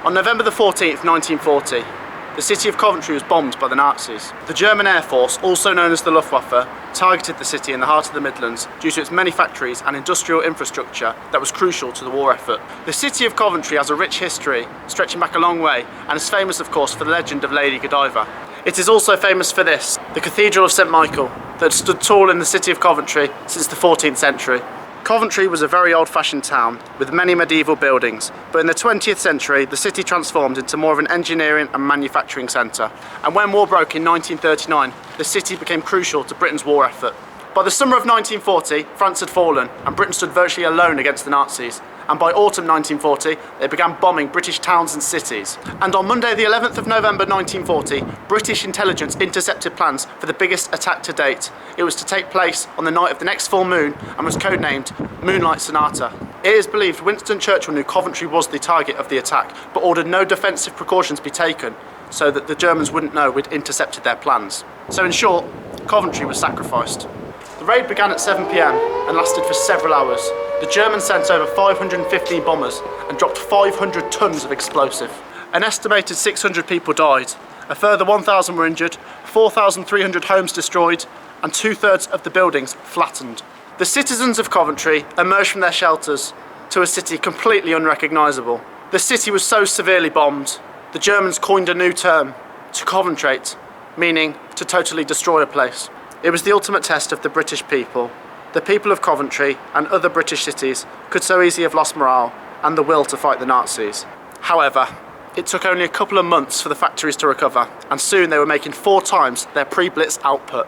On November the 14th, 1940, the city of Coventry was bombed by the Nazis. The German Air Force, also known as the Luftwaffe, targeted the city in the heart of the Midlands due to its many factories and industrial infrastructure that was crucial to the war effort. The city of Coventry has a rich history, stretching back a long way, and is famous, of course, for the legend of Lady Godiva. It is also famous for this, the Cathedral of St Michael, that stood tall in the city of Coventry since the 14th century. Coventry was a very old-fashioned town with many medieval buildings, but in the 20th century the city transformed into more of an engineering and manufacturing centre, and when war broke in 1939 the city became crucial to Britain's war effort. By the summer of 1940 France had fallen and Britain stood virtually alone against the Nazis, and by autumn 1940 they began bombing British towns and cities. And on Monday the 11th of November 1940, British intelligence intercepted plans for the biggest attack to date. It was to take place on the night of the next full moon and was codenamed Moonlight Sonata. It is believed Winston Churchill knew Coventry was the target of the attack, but ordered no defensive precautions be taken so that the Germans wouldn't know we'd intercepted their plans. So in short, Coventry was sacrificed. The raid began at 7 p.m. and lasted for several hours. The Germans sent over 515 bombers and dropped 500 tons of explosive. An estimated 600 people died. A further 1,000 were injured, 4,300 homes destroyed, and 2/3 of the buildings flattened. The citizens of Coventry emerged from their shelters to a city completely unrecognisable. The city was so severely bombed, the Germans coined a new term, to Coventrate, meaning to totally destroy a place. It was the ultimate test of the British people. The people of Coventry and other British cities could so easily have lost morale and the will to fight the Nazis. However, it took only a couple of months for the factories to recover, and soon they were making 4 times their pre-Blitz output.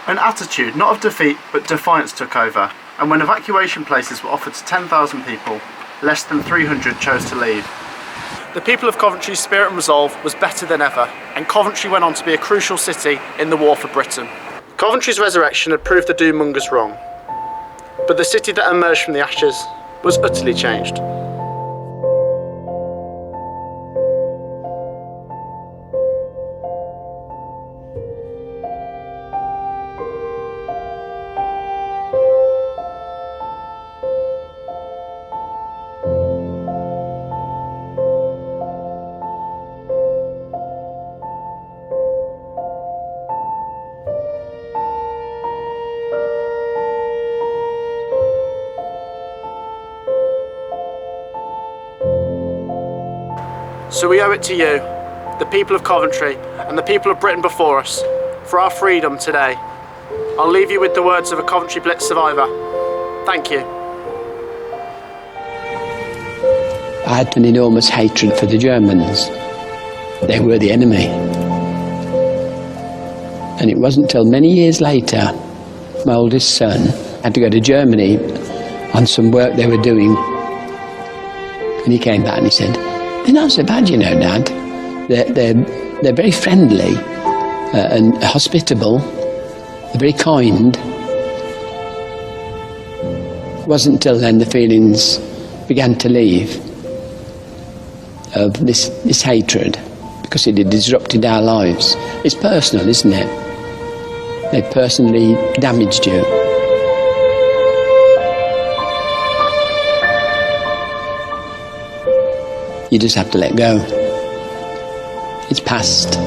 An attitude not of defeat but defiance took over, and when evacuation places were offered to 10,000 people, less than 300 chose to leave. The people of Coventry's spirit and resolve was better than ever, and Coventry went on to be a crucial city in the war for Britain. Coventry's resurrection had proved the doommongers wrong, but the city that emerged from the ashes was utterly changed. So we owe it to you, the people of Coventry and the people of Britain before us, for our freedom today. I'll leave you with the words of a Coventry Blitz survivor. Thank you. I had an enormous hatred for the Germans. They were the enemy. And it wasn't until many years later, my oldest son had to go to Germany on some work they were doing. And he came back and he said, "They're not so bad, you know, Dad. They're very friendly and hospitable. They're very kind." It wasn't until then the feelings began to leave of this hatred, because it had disrupted our lives. It's personal, isn't it? They personally damaged you. You just have to let go. It's past.